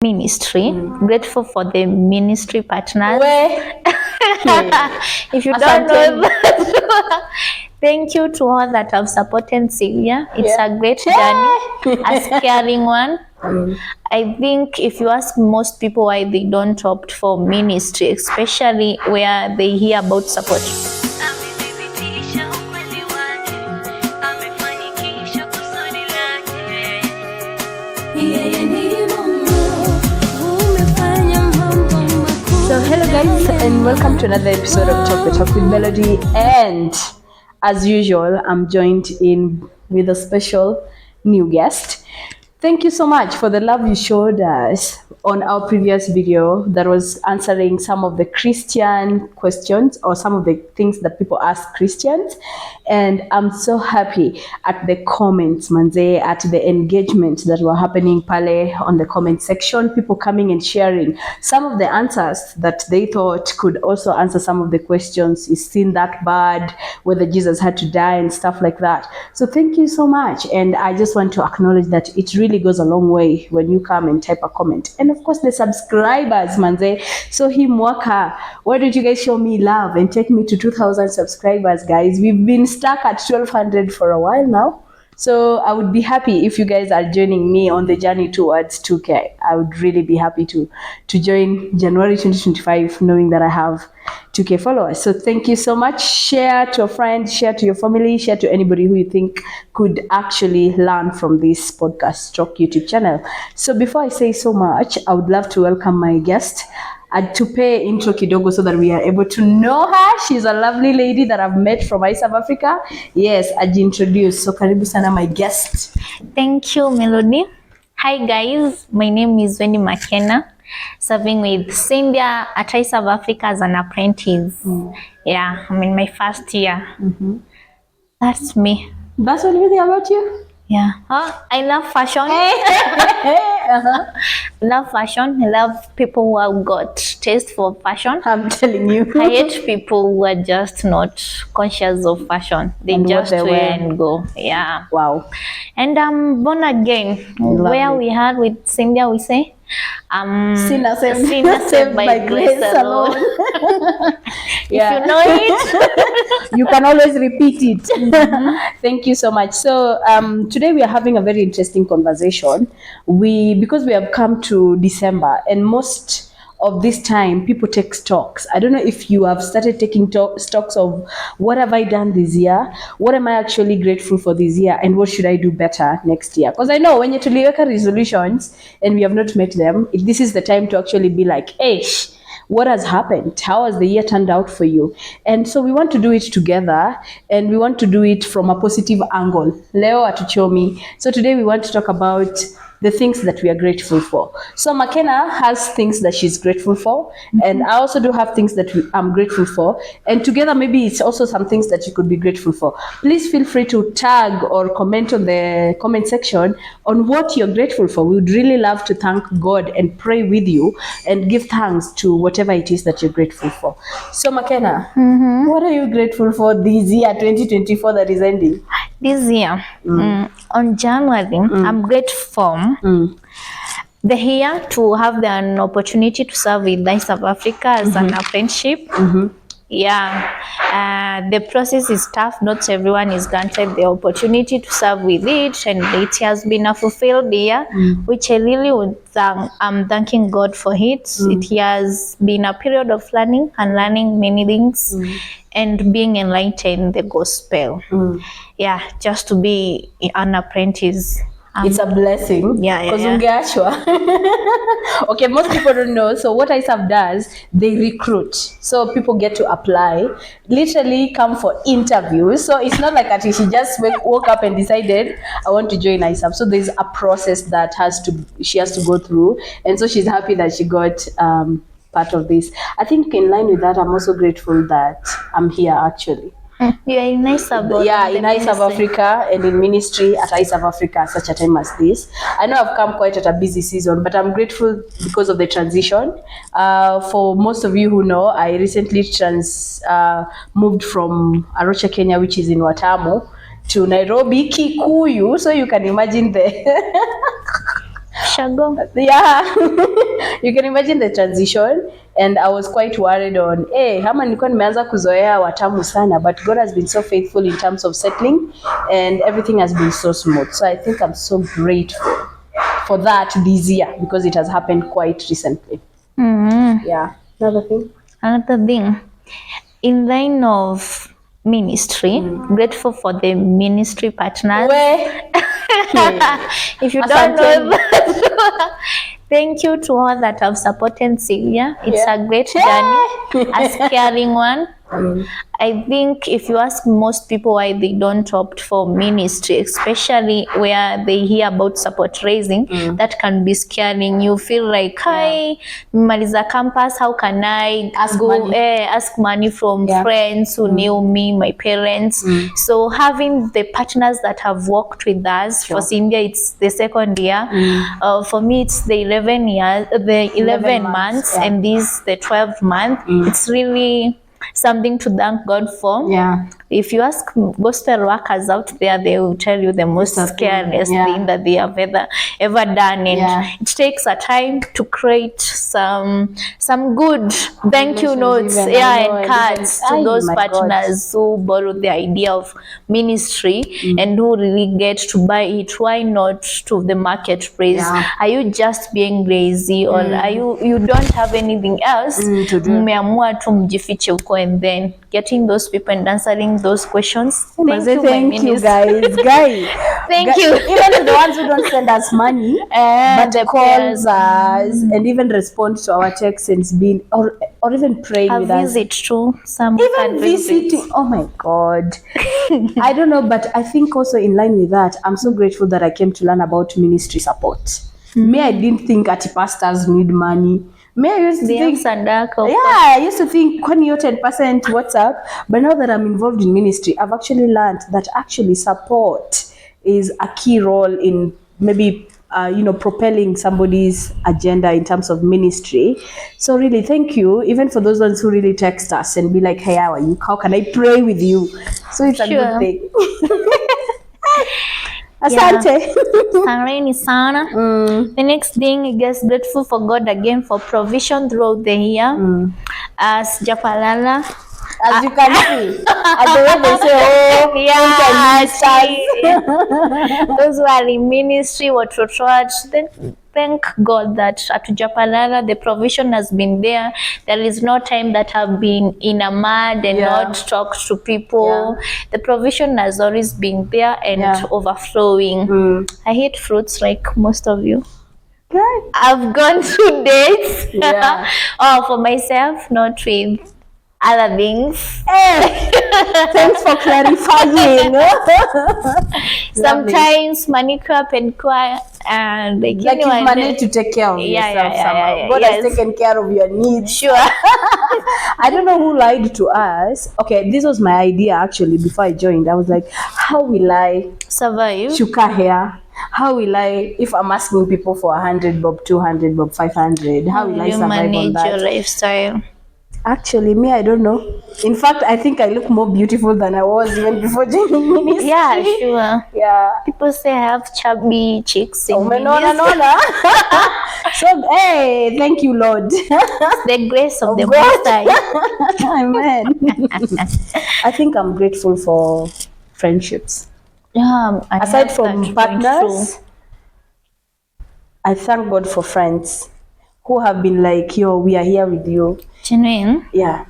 ministry. Grateful for the ministry partners. If you don't know that, thank you to all that have supported Sylvia. It's a great journey, a caring one. I think if you ask most people why they don't opt for ministry, especially where they hear about support. So hello guys, and welcome to another episode of Talk the Talk with Melody. And as usual, I'm joined in with a special new guest. Thank you so much for the love you showed us on our previous video that was answering some of the Christian questions or some of the things that people ask Christians. And I'm so happy at the comments, manze, at the engagement that were happening pale on the comment section, people coming and sharing some of the answers that they thought could also answer some of the questions. Is sin that bad? Whether Jesus had to die and stuff like that. So thank you so much. And I just want to acknowledge that it really goes a long way when you come and type a comment. And of course the subscribers, manze. So mwaka, why don't you guys show me love and take me to 2,000 subscribers, guys? We've been stuck at 1,200 for a while now. So I would be happy if you guys are joining me on the journey towards 2K. I would really be happy to join January 2025 knowing that I have 2K followers. So thank you so much. Share to a friend, share to your family, share to anybody who you think could actually learn from this podcast stroke YouTube channel. So before I say so much, I would love to welcome my guest. To pay intro kidogo so that we are able to know her. She's a lovely lady that I've met from South Africa. Yes, introduce. So karibu sana my guest. Thank you, Melody. Hi guys, my name is Miss Makena, serving with Cynthia at South Africa as an apprentice. Yeah, I'm in my first year. That's me. That's everything about you? Yeah. I love fashion. Love fashion. I love people who have got taste for fashion. I'm telling you. I hate people who are just not conscious of fashion. They and just wear and go. Yeah. Wow. And I'm born again. Where we had with Cynthia, we say, sinner saved by grace alone. Yeah. If you know it, you can always repeat it. Thank you so much. So today we are having a very interesting conversation. Because we have come to December, and most of this time people take stocks. I don't know if you have started taking stocks of what have I done this year, what am I actually grateful for this year, and what should I do better next year. Because I know when you tuliweka resolutions and we have not met them, this is the time to actually be like, hey, what has happened? How has the year turned out for you? And so we want to do it together, and we want to do it from a positive angle. Leo atuchomi. So today we want to talk about the things that we are grateful for. So Makena has things that she's grateful for, and I also do have things that I'm grateful for, and together maybe it's also some things that you could be grateful for. Please feel free to tag or comment on the comment section on what you're grateful for. We would really love to thank God and pray with you and give thanks to whatever it is that you're grateful for. So Makena, what are you grateful for this year 2024 that is ending? This year, on January, I'm grateful the year to have an opportunity to serve with South Africa as an apprenticeship. Yeah, the process is tough. Not everyone is granted the opportunity to serve with it, and it has been a fulfilled year, which I really would thank. I'm thanking God for it. It has been a period of learning and learning many things, and being enlightened in the gospel. Yeah, just to be an apprentice. It's a blessing. Yeah. Okay, most people don't know. So what ISAF does, they recruit. So people get to apply, literally come for interviews. So it's not like that she just woke up and decided, I want to join ISAF. So there's a process that she has to go through. And so she's happy that she got part of this. I think in line with that, I'm also grateful that I'm here actually. Yeah, in South Africa and in ministry at South Africa at such a time as this. I know I've come quite at a busy season, but I'm grateful because of the transition. For most of you who know, I recently moved from Arusha, Kenya, which is in Watamu, to Nairobi, Kikuyu. So you can imagine the Shago. Yeah. You can imagine the transition, and I was quite worried on kama nilikuwa nimeanza kuzoea watamu sana, but God has been so faithful in terms of settling, and everything has been so smooth. So I think I'm so grateful for that this year, because it has happened quite recently. Yeah. Another thing, In line of ministry, grateful for the ministry partners. If you don't know that, thank you to all that have supported Celia. It's a great journey, a caring one. I think if you ask most people why they don't opt for ministry, especially where they hear about support raising, that can be scaring. You feel like, hi, Maliza campus, how can I ask money from friends who knew me, my parents? So having the partners that have worked with us, for Cynthia it's the second year, for me it's the 11 months, and this the 12th month. It's really something to thank God for. Yeah. If you ask gospel workers out there, they will tell you the most scariest thing that they have ever done, and it takes a time to create some good thank you notes, and cards to those partners who borrow the idea of ministry and who really get to buy it. Why not to the marketplace? Are you just being lazy, or are you don't have anything else to do? Mmeamua tu mjifiche huko, and then getting those people and answering those questions. Thank you guys. Thank you. Even the ones who don't send us money, but calls us and even respond to our texts and being or even praying with us. Visit too. Some even visiting. Oh my God. I don't know, but I think also in line with that, I'm so grateful that I came to learn about ministry support. Me, I didn't think pastors need money. Me, I used to think, I used to think, when you're 10%, what's up? But now that I'm involved in ministry, I've actually learned that actually support is a key role in maybe propelling somebody's agenda in terms of ministry. So really, thank you, even for those ones who really text us and be like, hey, how are you? How can I pray with you? So it's a good thing. Asante. Asante sana. The next thing, I guess, grateful for God again for provision throughout the year. As Japalala, as you can see, as the way they say, those who are in ministry, what then thank God that at Japalala the provision has been there. There is no time that I've been in a mud and not talked to people. The provision has always been there and overflowing. I hate fruits like most of you. I've gone through dates. For myself, not with other things. Thanks for clarifying. Sometimes manicure, pedicure, and like you managed to take care of yourself somehow. God has taken care of your needs. Sure. I don't know who lied to us. Okay, this was my idea actually before I joined. I was like, how will I survive? Shuka hair. How will I, if I'm asking people for 100 bob, 200 bob, 500, how will I survive on that? Your lifestyle? Actually, me, I don't know. In fact, I think I look more beautiful than I was even before joining ministry. Yeah, sure. Yeah. People say I have chubby cheeks. So, hey, thank you, Lord. The grace of the Most High. Amen. I think I'm grateful for friendships. Yeah. Aside from partners, I thank God for friends who have been like, yo, we are here with you. Genuine? Yeah.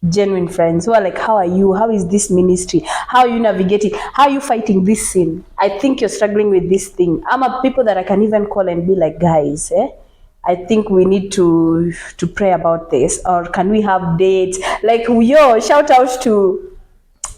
Genuine friends who are like, how are you? How is this ministry? How are you navigating? How are you fighting this sin? I think you're struggling with this thing. I'm a people that I can even call and be like, guys, I think we need to pray about this. Or can we have dates? Like, yo, shout out to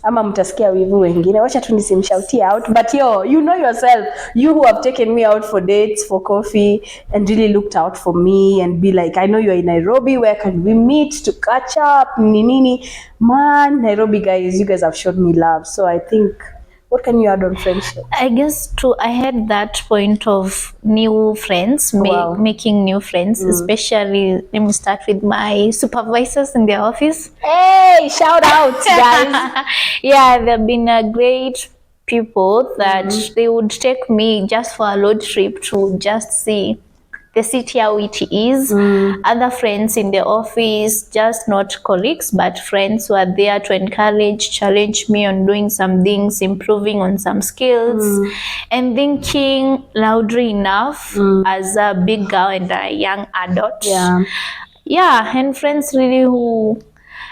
ama mtasikia wivu wengine, wacha tu nisimshautie out, but you know yourself, you who have taken me out for dates, for coffee, and really looked out for me and be like, I know you're in Nairobi, where can we meet to catch up, nini, man, Nairobi guys, you guys have showed me love. So I think, what can you add on friendship? I guess too, I had that point of new friends, making new friends, especially, let me start with my supervisors in the office. Hey, shout out, guys. Yeah, they've been a great people that they would take me just for a road trip to just see the city how it is. Other friends in the office, just not colleagues, but friends who are there to encourage, challenge me on doing some things, improving on some skills, and thinking loudly enough as a big girl and a young adult. Yeah, and friends really who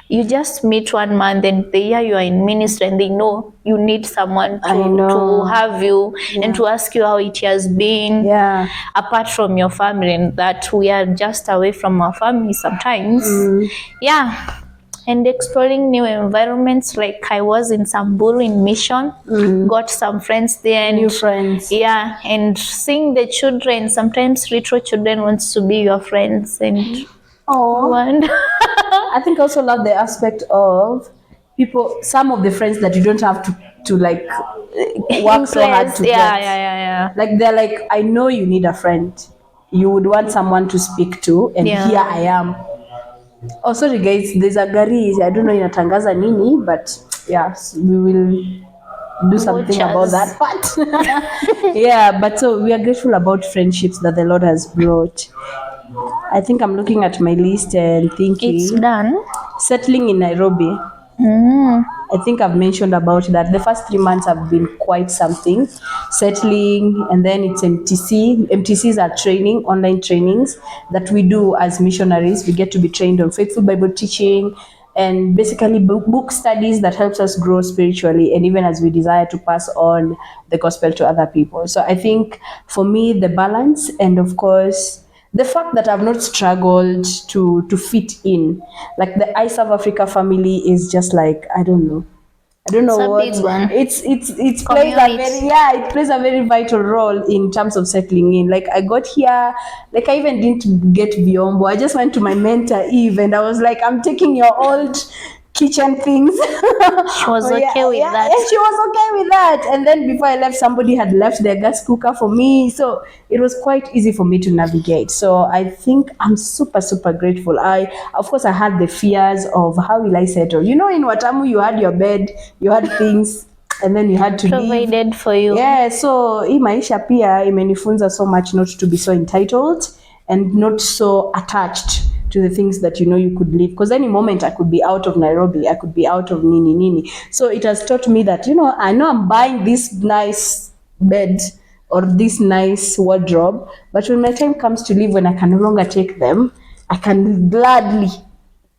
you just meet one month and the year you are in ministry and they know you need someone to have you and to ask you how it has been apart from your family, and that we are just away from our family sometimes. And exploring new environments, like I was in Samburu in mission, got some friends there, and new friends. And seeing the children, sometimes little children wants to be your friends, and I think I also love the aspect of people, some of the friends that you don't have to like work so hard to get. Like they're like, I know you need a friend. You would want someone to speak to, and here I am. Oh, sorry guys, there's a gari. I don't know inatangaza nini, but we will do something about that part. But so we are grateful about friendships that the Lord has brought. I think I'm looking at my list and thinking it's done. Settling in Nairobi. I think I've mentioned about that. The first 3 months have been quite something. Settling, and then it's MTC. MTCs are training, online trainings that we do as missionaries. We get to be trained on faithful Bible teaching and basically book studies that helps us grow spiritually, and even as we desire to pass on the gospel to other people. So I think for me, the balance, and of course, the fact that I've not struggled to fit in, like the I Serve Africa family is just like, I don't know what big one. It plays a very it plays a very vital role in terms of settling in. Like I got here, like I even didn't get Biombo. I just went to my mentor Eve and I was like, I'm taking your old kitchen things. She was okay with that. Yeah, she was okay with that. And then before I left, somebody had left their gas cooker for me, so it was quite easy for me to navigate. So I think I'm super grateful. Of course I had the fears of how will I settle. You know, in Watamu you had your bed, you had things, and then you had to provided for you. So hii maisha pia imenifunza so much not to be so entitled and not so attached to the things that you could live, because any moment I could be out of Nairobi, I could be out of nini. So it has taught me that I know I'm buying this nice bed or this nice wardrobe, but when my time comes to leave, when I can no longer take them, I can gladly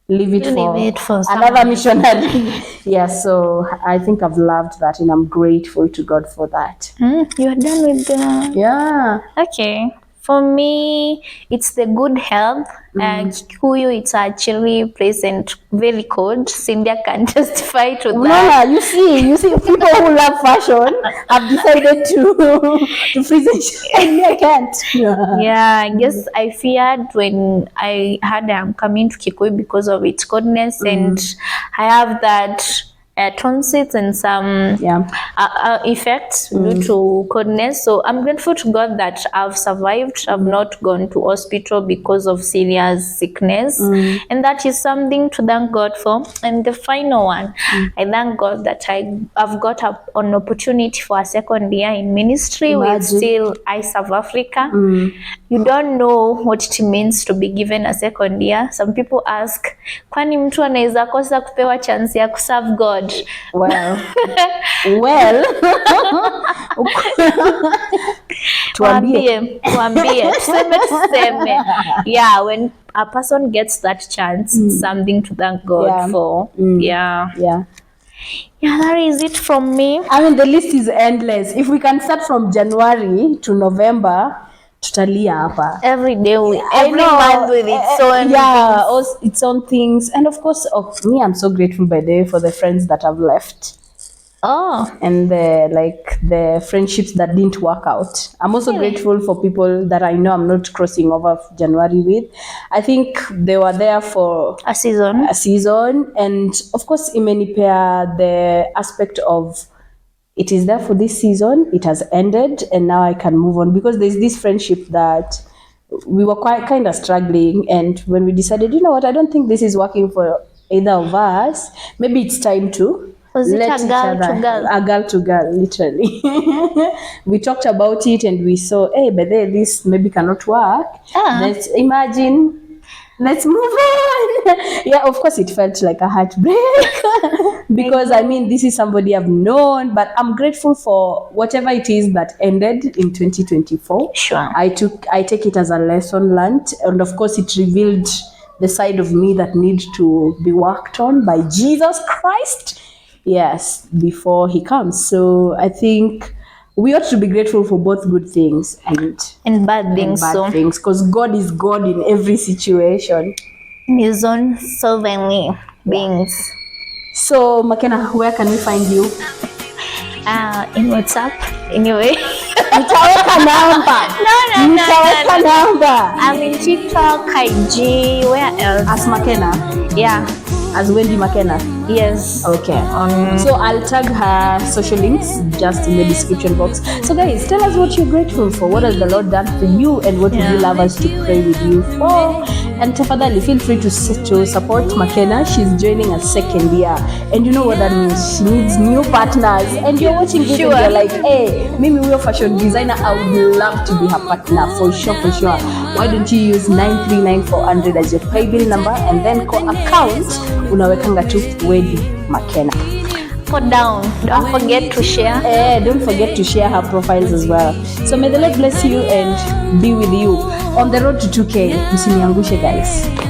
leave it for another missionary. So I think I've loved that, and I'm grateful to God for that. You're done with the okay. For me, it's the good health. Kikuyu, it's actually present very cold. Cynthia can testify to that. You see, people who love fashion have decided to freeze it. I can't. I guess I feared when I heard I'm coming to Kikuyu because of its coldness, and I have that tonsils and some effects due to coldness. So I'm grateful to God that I've survived. I've not gone to hospital because of serious sickness, and that is something to thank God for. And the final one, I thank God that I've got an opportunity for a second year in ministry with still I Serve Africa. You don't know what it means to be given a second year. Some people ask, kwani mtu anaweza kosa kupewa chance ya kuserve God? Well, tuambie tuseme. When a person gets that chance, it's something to thank God for. That is it from me. I mean, the list is endless. If we can start from January to November, tutalia hapa. Every month with its own things. And of course, me, I'm so grateful by the way for the friends that I've left. And the friendships that didn't work out. I'm also grateful for people that I know I'm not crossing over January with. I think they were there for a season, and of course imenipea the aspect of it is there for this season, it has ended, and now I can move on, because there's this friendship that we were kind of struggling, and when we decided, you know what, I don't think this is working for either of us, maybe it's time to Was it let a each girl other, to girl? a girl to girl, literally. We talked about it and we saw, hey, but then this maybe cannot work. Let's imagine, let's move on. Yeah, of course, it felt like a heartbreak because I mean, this is somebody I've known, but I'm grateful for whatever it is that ended in 2024. Sure. I take it as a lesson learned, and of course, it revealed the side of me that needs to be worked on by Jesus Christ. Yes, before he comes. So I think we ought to be grateful for both good things And bad things. bad things, because God is God in every situation. In his own sovereignly beings. So Makena, where can we find you? In WhatsApp, anyway. Nitaweka namba. Nitaweka namba. I'm in TikTok, IG, where else? As Makena. Yeah. As Wendy Makena. Yes. Okay. So I'll tag her social links just in the description box. So guys, tell us what you're grateful for. What has the Lord done for you, and what would you love us to pray with you for? And tafadhali, feel free to support Makena. She's joining a second year, and you know what that means. She needs new partners. And you're watching this and you're like, hey, Mimi, we're fashion designer. I would love to be her partner for sure, for sure. Why don't you use 939-400 as your Paybill number, and then call account unawekanga tu Wendy Makena. Put down. Don't forget to share. Don't forget to share her profiles as well. So may the Lord bless you and be with you on the road to 2K. Msiniangushe guys.